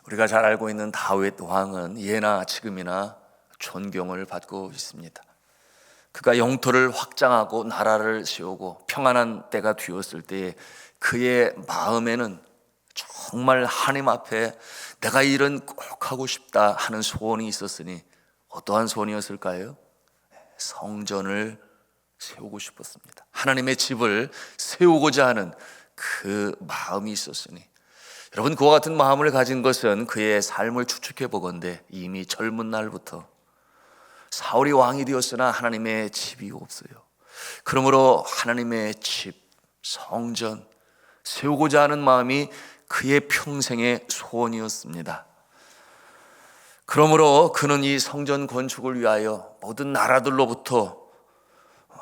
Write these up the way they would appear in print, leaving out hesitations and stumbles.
우리가 잘 알고 있는 다윗 왕은 예나 지금이나 존경을 받고 있습니다. 그가 영토를 확장하고 나라를 세우고 평안한 때가 되었을 때에 그의 마음에는 정말 하나님 앞에 내가 이 일은 꼭 하고 싶다 하는 소원이 있었으니 어떠한 소원이었을까요? 성전을 세우고 싶었습니다. 하나님의 집을 세우고자 하는 그 마음이 있었으니, 여러분, 그와 같은 마음을 가진 것은 그의 삶을 추측해 보건대 이미 젊은 날부터 사울이 왕이 되었으나 하나님의 집이 없어요. 그러므로 하나님의 집, 성전 세우고자 하는 마음이 그의 평생의 소원이었습니다. 그러므로 그는 이 성전 건축을 위하여 모든 나라들로부터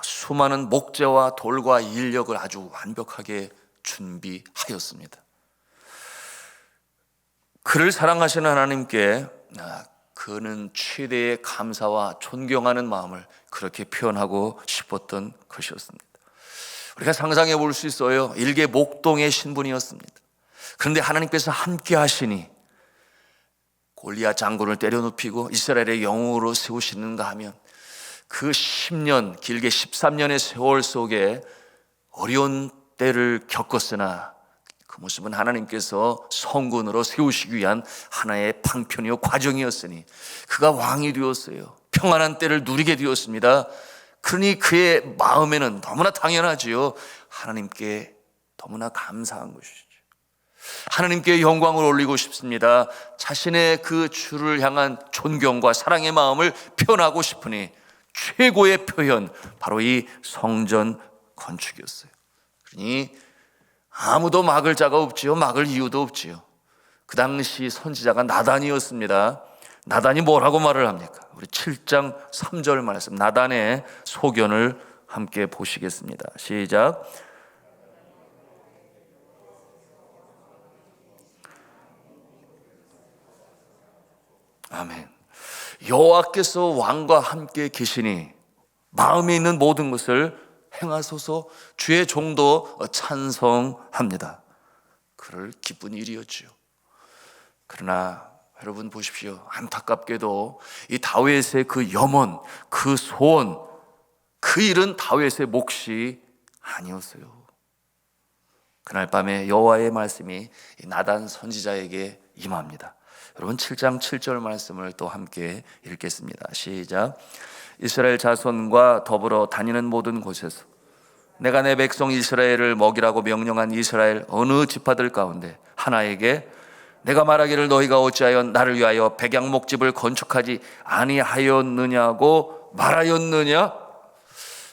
수많은 목재와 돌과 인력을 아주 완벽하게 준비하였습니다. 그를 사랑하시는 하나님께 그는 최대의 감사와 존경하는 마음을 그렇게 표현하고 싶었던 것이었습니다. 우리가 상상해 볼 수 있어요. 일개 목동의 신분이었습니다. 그런데 하나님께서 함께 하시니 골리앗 장군을 때려눕히고 이스라엘의 영웅으로 세우시는가 하면 그 10년, 길게 13년의 세월 속에 어려운 때를 겪었으나 그 모습은 하나님께서 성군으로 세우시기 위한 하나의 방편이요 과정이었으니 그가 왕이 되었어요. 평안한 때를 누리게 되었습니다. 그러니 그의 마음에는 너무나 당연하지요. 하나님께 너무나 감사한 것이죠. 하나님께 영광을 올리고 싶습니다. 자신의 그 주를 향한 존경과 사랑의 마음을 표현하고 싶으니 최고의 표현, 바로 이 성전 건축이었어요. 그러니 아무도 막을 자가 없지요. 막을 이유도 없지요. 그 당시 선지자가 나단이었습니다. 나단이 뭐라고 말을 합니까? 우리 7장 3절 말씀, 나단의 소견을 함께 보시겠습니다. 시작. 아멘. 여호와께서 왕과 함께 계시니 마음에 있는 모든 것을 행하소서. 주의 종도 찬성합니다. 그럴 기쁜 일이었지요. 그러나 여러분 보십시오. 안타깝게도 이 다윗의 그 염원, 그 소원, 그 일은 다윗의 몫이 아니었어요. 그날 밤에 여호와의 말씀이 나단 선지자에게 임합니다. 여러분 7장 7절 말씀을 또 함께 읽겠습니다. 시작. 이스라엘 자손과 더불어 다니는 모든 곳에서 내가 내 백성 이스라엘을 먹이라고 명령한 이스라엘 어느 지파들 가운데 하나에게 내가 말하기를 너희가 어찌하여 나를 위하여 백향목집을 건축하지 아니하였느냐고 말하였느냐?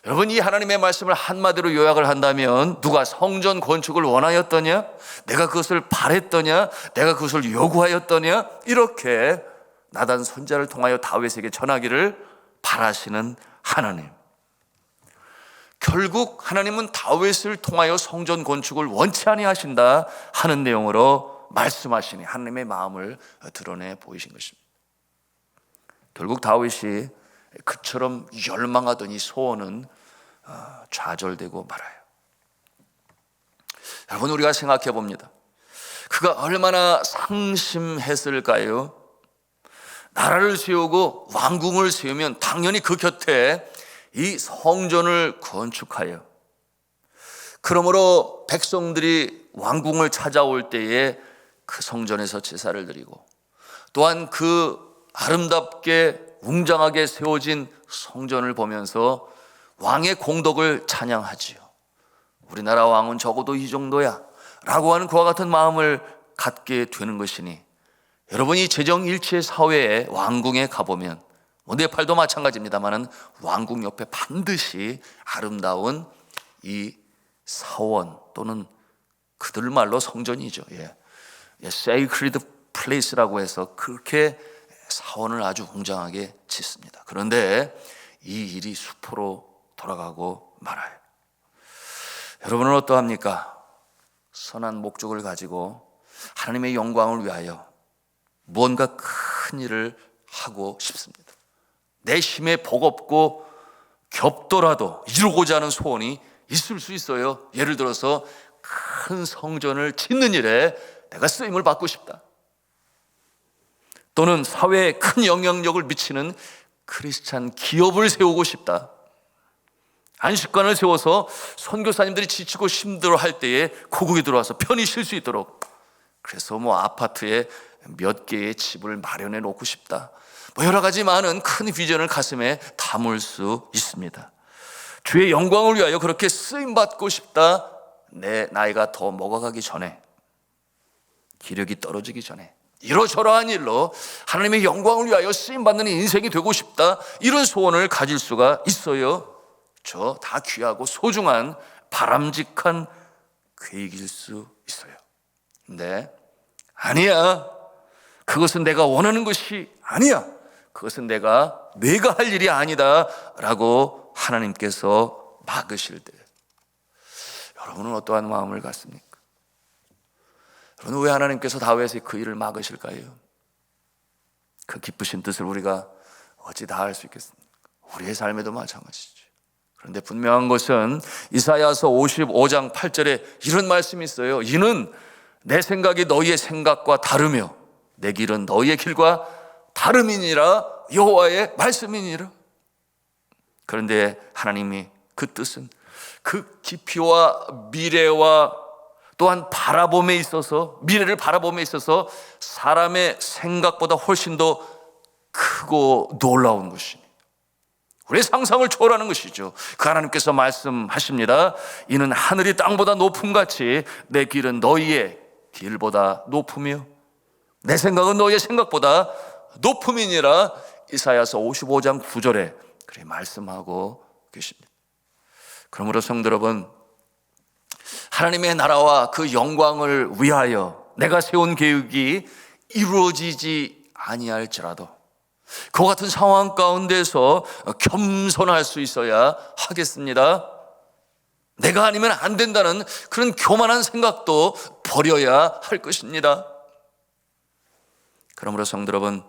여러분, 이 하나님의 말씀을 한마디로 요약을 한다면 누가 성전 건축을 원하였더냐? 내가 그것을 바랬더냐? 내가 그것을 요구하였더냐? 이렇게 나단 선지자를 통하여 다윗에게 전하기를 바라시는 하나님. 결국 하나님은 다윗을 통하여 성전 건축을 원치 아니하신다 하는 내용으로 말씀하시니 하나님의 마음을 드러내 보이신 것입니다. 결국 다윗이 그처럼 열망하던 이 소원은 좌절되고 말아요. 여러분, 우리가 생각해 봅니다. 그가 얼마나 상심했을까요? 나라를 세우고 왕궁을 세우면 당연히 그 곁에 이 성전을 건축하여, 그러므로 백성들이 왕궁을 찾아올 때에 그 성전에서 제사를 드리고, 또한 그 아름답게 웅장하게 세워진 성전을 보면서 왕의 공덕을 찬양하지요. 우리나라 왕은 적어도 이 정도야 라고 하는 그와 같은 마음을 갖게 되는 것이니, 여러분이 재정일체 사회에 왕궁에 가보면 네팔도 마찬가지입니다만은 왕궁 옆에 반드시 아름다운 이 사원 또는 그들 말로 성전이죠. sacred place라고 해서 그렇게 사원을 아주 웅장하게 짓습니다. 그런데 이 일이 수포로 돌아가고 말아요. 여러분은 어떠합니까? 선한 목적을 가지고 하나님의 영광을 위하여 무언가 큰 일을 하고 싶습니다. 내 힘에 버겁고 겹더라도 이루고자 하는 소원이 있을 수 있어요. 예를 들어서 큰 성전을 짓는 일에 내가 쓰임을 받고 싶다. 또는 사회에 큰 영향력을 미치는 크리스찬 기업을 세우고 싶다. 안식관을 세워서 선교사님들이 지치고 힘들어할 때에 고국에 들어와서 편히 쉴 수 있도록, 그래서 아파트에 몇 개의 집을 마련해 놓고 싶다. 여러 가지 많은 큰 비전을 가슴에 담을 수 있습니다. 주의 영광을 위하여 그렇게 쓰임받고 싶다. 내 나이가 더 먹어가기 전에, 기력이 떨어지기 전에 이러저러한 일로 하나님의 영광을 위하여 쓰임받는 인생이 되고 싶다. 이런 소원을 가질 수가 있어요. 저 다 귀하고 소중한 바람직한 계획일 수 있어요. 근데 아니야, 그것은 내가 원하는 것이 아니야, 그것은 내가 할 일이 아니다 라고 하나님께서 막으실 때 여러분은 어떠한 마음을 갖습니까? 여러분, 왜 하나님께서 다윗의 그 일을 막으실까요? 그 기쁘신 뜻을 우리가 어찌 다 알 수 있겠습니까? 우리의 삶에도 마찬가지죠. 그런데 분명한 것은 이사야서 55장 8절에 이런 말씀이 있어요. 이는 내 생각이 너희의 생각과 다르며 내 길은 너희의 길과 다름이니라. 여호와의 말씀이니라. 그런데 하나님이 그 뜻은 그 깊이와 미래와 또한 바라봄에 있어서, 미래를 바라봄에 있어서 사람의 생각보다 훨씬 더 크고 놀라운 것이니 우리의 상상을 초월하는 것이죠. 그 하나님께서 말씀하십니다. 이는 하늘이 땅보다 높음같이 내 길은 너희의 길보다 높으며 내 생각은 너희의 생각보다 높음이니라. 이사야서 55장 9절에 그렇게 말씀하고 계십니다. 그러므로 성도 여러분, 하나님의 나라와 그 영광을 위하여 내가 세운 계획이 이루어지지 아니할지라도 그와 같은 상황 가운데서 겸손할 수 있어야 하겠습니다. 내가 아니면 안 된다는 그런 교만한 생각도 버려야 할 것입니다. 그러므로 성도 여러분,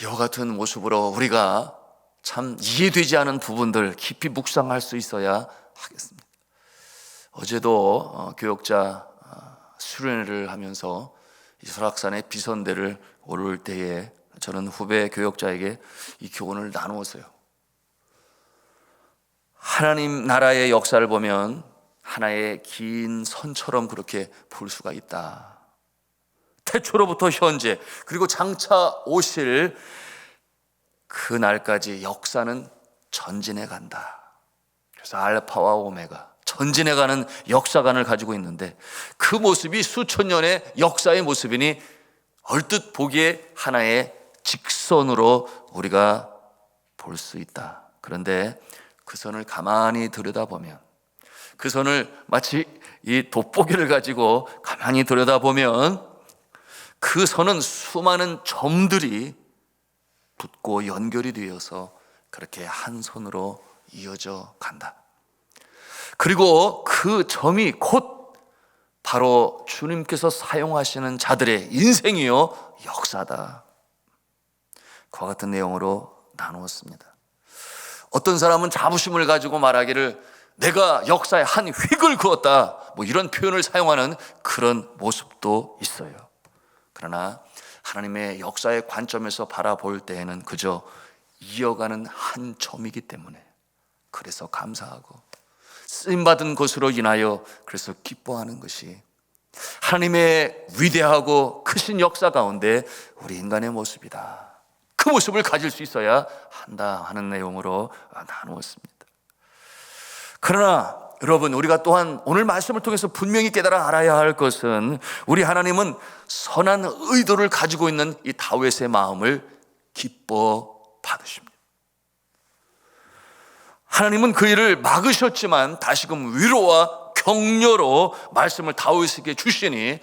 이와 같은 모습으로 우리가 참 이해되지 않은 부분들 깊이 묵상할 수 있어야 하겠습니다. 어제도 교역자 수련회를 하면서 이 설악산의 비선대를 오를 때에 저는 후배 교역자에게 이 교훈을 나누었어요. 하나님 나라의 역사를 보면 하나의 긴 선처럼 그렇게 볼 수가 있다. 태초로부터 현재 그리고 장차 오실 그 날까지 역사는 전진해 간다. 그래서 알파와 오메가, 전진해가는 역사관을 가지고 있는데 그 모습이 수천 년의 역사의 모습이니 얼뜻 보기에 하나의 직선으로 우리가 볼 수 있다. 그런데 그 선을 가만히 들여다보면, 그 선을 마치 이 돋보기를 가지고 가만히 들여다보면 그 선은 수많은 점들이 붙고 연결이 되어서 그렇게 한 선으로 이어져 간다. 그리고 그 점이 곧 바로 주님께서 사용하시는 자들의 인생이요 역사다. 그와 같은 내용으로 나누었습니다. 어떤 사람은 자부심을 가지고 말하기를 내가 역사에 한 획을 그었다, 이런 표현을 사용하는 그런 모습도 있어요. 그러나 하나님의 역사의 관점에서 바라볼 때에는 그저 이어가는 한 점이기 때문에 그래서 감사하고 쓰임받은 것으로 인하여 그래서 기뻐하는 것이 하나님의 위대하고 크신 역사 가운데 우리 인간의 모습이다. 그 모습을 가질 수 있어야 한다 하는 내용으로 나누었습니다. 그러나 여러분, 우리가 또한 오늘 말씀을 통해서 분명히 깨달아 알아야 할 것은 우리 하나님은 선한 의도를 가지고 있는 이 다윗의 마음을 기뻐 받으십니다. 하나님은 그 일을 막으셨지만 다시금 위로와 격려로 말씀을 다윗에게 주시니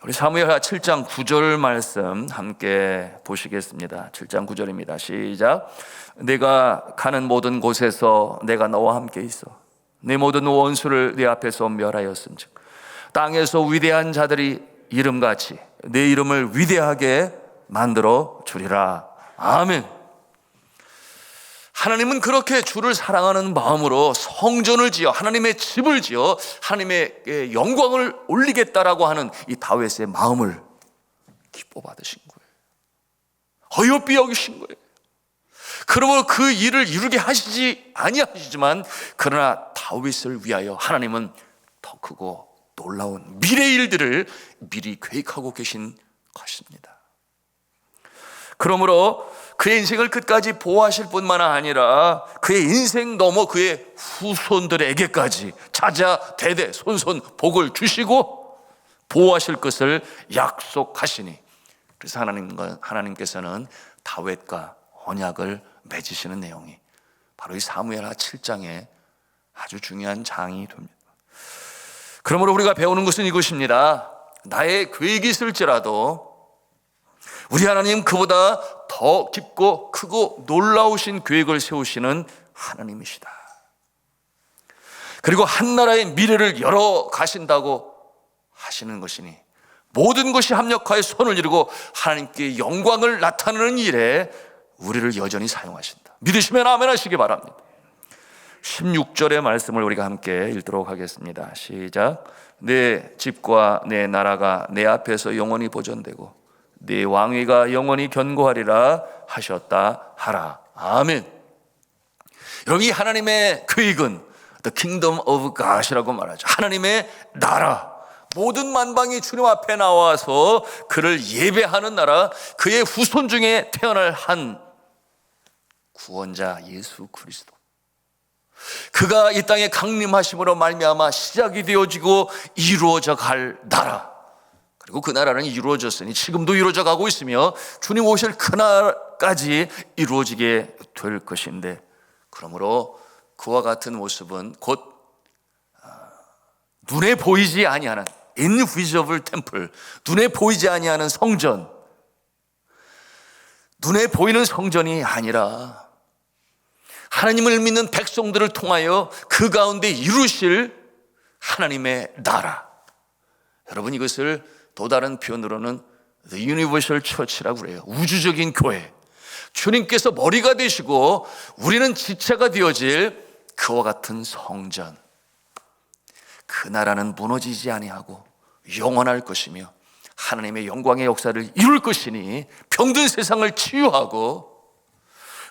우리 사무엘하 7장 9절 말씀 함께 보시겠습니다. 7장 9절입니다. 시작. 내가 가는 모든 곳에서 내가 너와 함께 있어 내 모든 원수를 네 앞에서 멸하였은즉 땅에서 위대한 자들이 이름같이 내 이름을 위대하게 만들어 주리라. 아멘. 하나님은 그렇게 주를 사랑하는 마음으로 성전을 지어 하나님의 집을 지어 하나님의 영광을 올리겠다라고 하는 이 다윗의 마음을 기뻐 받으신 거예요. 어여삐 여기신 거예요. 그러므로 그 일을 이루게 하시지 아니하시지만 그러나 다윗을 위하여 하나님은 더 크고 놀라운 미래의 일들을 미리 계획하고 계신 것입니다. 그러므로 그의 인생을 끝까지 보호하실 뿐만 아니라 그의 인생 넘어 그의 후손들에게까지 자자 대대 손손 복을 주시고 보호하실 것을 약속하시니, 그래서 하나님께서는 다윗과 언약을 맺으시는 내용이 바로 이 사무엘하 7장에 아주 중요한 장이 됩니다. 그러므로 우리가 배우는 것은 이것입니다. 나의 계획이 있을지라도 우리 하나님 그보다 더 깊고 크고 놀라우신 계획을 세우시는 하나님이시다. 그리고 한 나라의 미래를 열어 가신다고 하시는 것이니 모든 것이 합력하여 손을 이루고 하나님께 영광을 나타내는 일에 우리를 여전히 사용하신다. 믿으시면 아멘 하시기 바랍니다. 16절의 말씀을 우리가 함께 읽도록 하겠습니다. 시작. 내 집과 내 나라가 내 앞에서 영원히 보존되고 내 왕위가 영원히 견고하리라 하셨다 하라. 아멘. 여러분, 이 하나님의 계획은 The Kingdom of God이라고 말하죠. 하나님의 나라, 모든 만방이 주님 앞에 나와서 그를 예배하는 나라, 그의 후손 중에 태어날 한 구원자 예수 그리스도, 그가 이 땅에 강림하심으로 말미암아 시작이 되어지고 이루어져 갈 나라, 그리고 그 나라는 이루어졌으니 지금도 이루어져 가고 있으며 주님 오실 그날까지 이루어지게 될 것인데, 그러므로 그와 같은 모습은 곧 눈에 보이지 아니하는 invisible temple, 눈에 보이지 아니하는 성전, 눈에 보이는 성전이 아니라 하나님을 믿는 백성들을 통하여 그 가운데 이루실 하나님의 나라. 여러분, 이것을 또 다른 표현으로는 The Universal Church라고 그래요. 우주적인 교회. 주님께서 머리가 되시고 우리는 지체가 되어질 그와 같은 성전. 그 나라는 무너지지 아니하고 영원할 것이며 하나님의 영광의 역사를 이룰 것이니 병든 세상을 치유하고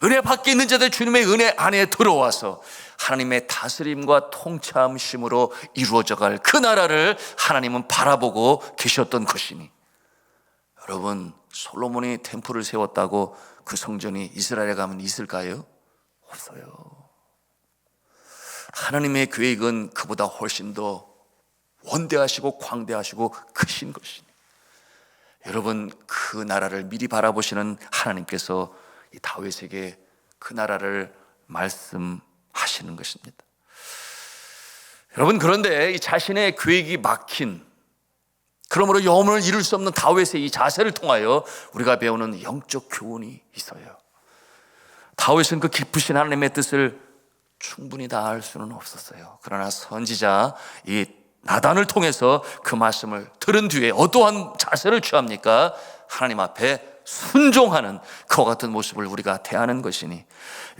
은혜 밖에 있는 자들 주님의 은혜 안에 들어와서 하나님의 다스림과 통참심으로 이루어져 갈 그 나라를 하나님은 바라보고 계셨던 것이니, 여러분, 솔로몬이 템플을 세웠다고 그 성전이 이스라엘에 가면 있을까요? 없어요. 하나님의 계획은 그보다 훨씬 더 원대하시고 광대하시고 크신 것이니, 여러분, 그 나라를 미리 바라보시는 하나님께서 이 다윗에게 그 나라를 말씀하시는 것입니다. 여러분, 그런데 이 자신의 계획이 막힌, 그러므로 영혼을 이룰 수 없는 다윗의 이 자세를 통하여 우리가 배우는 영적 교훈이 있어요. 다윗은 그 깊으신 하나님의 뜻을 충분히 다 알 수는 없었어요. 그러나 선지자 이 나단을 통해서 그 말씀을 들은 뒤에 어떠한 자세를 취합니까? 하나님 앞에 순종하는 그와 같은 모습을 우리가 대하는 것이니,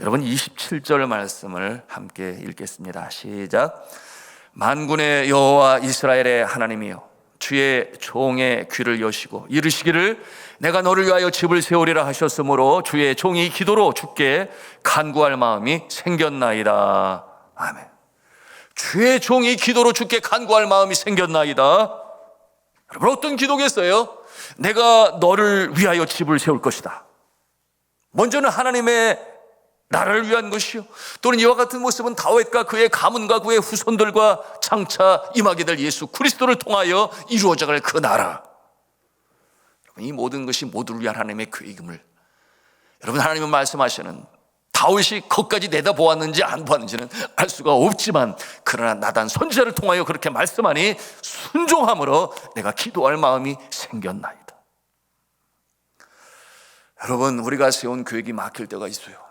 여러분 27절 말씀을 함께 읽겠습니다. 시작. 만군의 여호와 이스라엘의 하나님이여, 주의 종의 귀를 여시고 이르시기를 내가 너를 위하여 집을 세우리라 하셨으므로 주의 종이 기도로 주께 간구할 마음이 생겼나이다. 아멘. 주의 종이 기도로 주께 간구할 마음이 생겼나이다. 여러분, 어떤 기도겠어요? 내가 너를 위하여 집을 세울 것이다. 먼저는 하나님의 나라를 위한 것이요, 또는 이와 같은 모습은 다윗과 그의 가문과 그의 후손들과 장차 임하게 될 예수 그리스도를 통하여 이루어져 갈 그 나라. 이 모든 것이 모두를 위한 하나님의 계획임을, 여러분, 하나님은 말씀하시는, 다윗이 거기까지 내다보았는지 안 보았는지는 알 수가 없지만, 그러나 나단 선지자를 통하여 그렇게 말씀하니 순종함으로 내가 기도할 마음이 생겼나이다. 여러분, 우리가 세운 계획이 막힐 때가 있어요.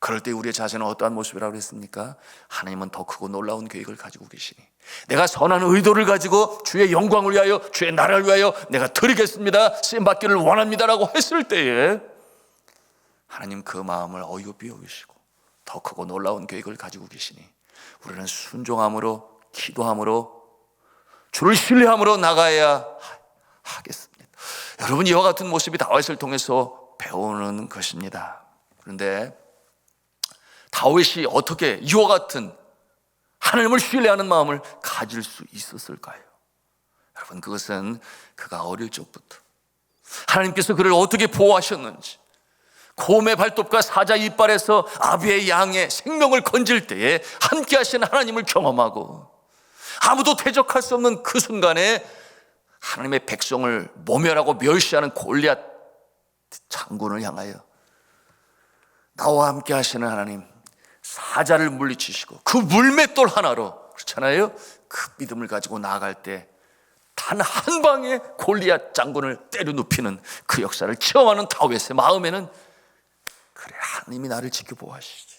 그럴 때 우리의 자세는 어떠한 모습이라고 했습니까? 하나님은 더 크고 놀라운 계획을 가지고 계시니, 내가 선한 의도를 가지고 주의 영광을 위하여, 주의 나라를 위하여 내가 드리겠습니다, 쓰임받기를 원합니다라고 했을 때에 하나님 그 마음을 어이없이 여기시고 더 크고 놀라운 계획을 가지고 계시니 우리는 순종함으로, 기도함으로, 주를 신뢰함으로 나가야 하겠습니다. 여러분, 이와 같은 모습이 다윗을 통해서 배우는 것입니다. 그런데 다윗이 어떻게 이와 같은 하나님을 신뢰하는 마음을 가질 수 있었을까요? 여러분, 그것은 그가 어릴 적부터 하나님께서 그를 어떻게 보호하셨는지, 곰의 발톱과 사자 이빨에서 아비의 양의 생명을 건질 때에 함께 하신 하나님을 경험하고, 아무도 대적할 수 없는 그 순간에 하나님의 백성을 모멸하고 멸시하는 골리앗 장군을 향하여 나와 함께 하시는 하나님, 사자를 물리치시고 그 물맷돌 하나로, 그렇잖아요, 그 믿음을 가지고 나아갈 때 단 한 방에 골리앗 장군을 때려 눕히는 그 역사를 체험하는 다윗의 마음에는, 그래, 하나님이 나를 지켜보아시지,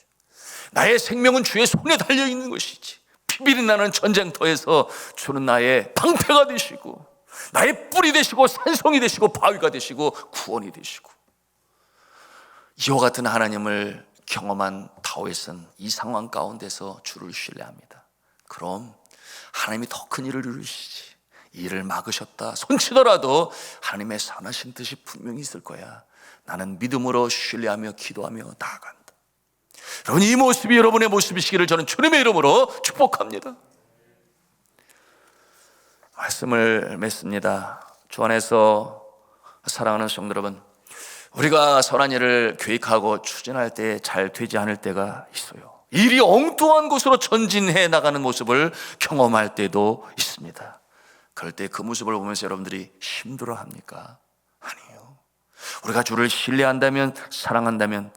나의 생명은 주의 손에 달려있는 것이지, 피비린 나는 전쟁터에서 주는 나의 방패가 되시고 나의 뿔이 되시고 산성이 되시고 바위가 되시고 구원이 되시고, 이와 같은 하나님을 경험한 다윗은 이 상황 가운데서 주를 신뢰합니다. 그럼 하나님이 더 큰 일을 이루시지, 이 일을 막으셨다 손치더라도 하나님의 선하신 뜻이 분명히 있을 거야. 나는 믿음으로 신뢰하며 기도하며 나아간다. 여러분, 이 모습이 여러분의 모습이시기를 저는 주님의 이름으로 축복합니다. 말씀을 맺습니다. 주 안에서 사랑하는 성도 여러분, 우리가 선한 일을 계획하고 추진할 때 잘 되지 않을 때가 있어요. 일이 엉뚱한 곳으로 전진해 나가는 모습을 경험할 때도 있습니다. 그럴 때 그 모습을 보면서 여러분들이 힘들어합니까? 아니에요. 우리가 주를 신뢰한다면, 사랑한다면,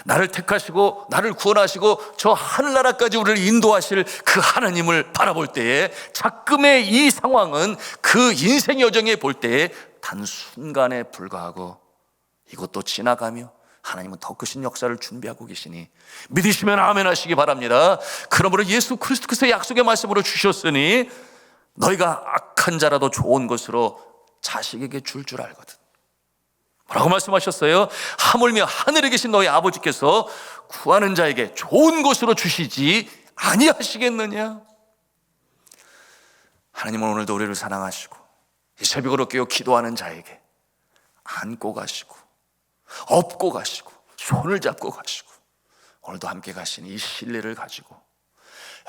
나를 택하시고 나를 구원하시고 저 하늘나라까지 우리를 인도하실 그 하나님을 바라볼 때에 작금의 이 상황은 그 인생 여정에 볼 때에 단순간에 불과하고, 이것도 지나가며 하나님은 더 크신 역사를 준비하고 계시니 믿으시면 아멘 하시기 바랍니다. 그러므로 예수 그리스도께서 약속의 말씀으로 주셨으니 너희가 악한 자라도 좋은 것으로 자식에게 줄 알거든. 뭐라고 말씀하셨어요? 하물며 하늘에 계신 너희 아버지께서 구하는 자에게 좋은 것으로 주시지 아니하시겠느냐? 하나님은 오늘도 우리를 사랑하시고 이 새벽으로 깨어 기도하는 자에게 안고 가시고 업고 가시고 손을 잡고 가시고 오늘도 함께 가시는 이 신뢰를 가지고,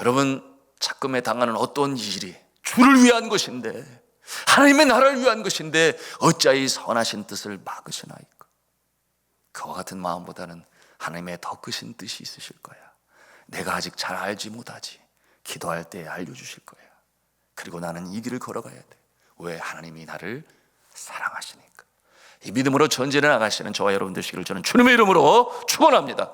여러분, 작금에 당하는 어떤 일이 주를 위한 것인데, 하나님의 나라를 위한 것인데 어찌하여 선하신 뜻을 막으시나이까? 그와 같은 마음보다는 하나님의 더 크신 뜻이 있으실 거야. 내가 아직 잘 알지 못하지, 기도할 때 알려주실 거야. 그리고 나는 이 길을 걸어가야 돼. 왜? 하나님이 나를 사랑하시니까. 이 믿음으로 전진해 나가시는 저와 여러분 되시기를 저는 주님의 이름으로 축원합니다.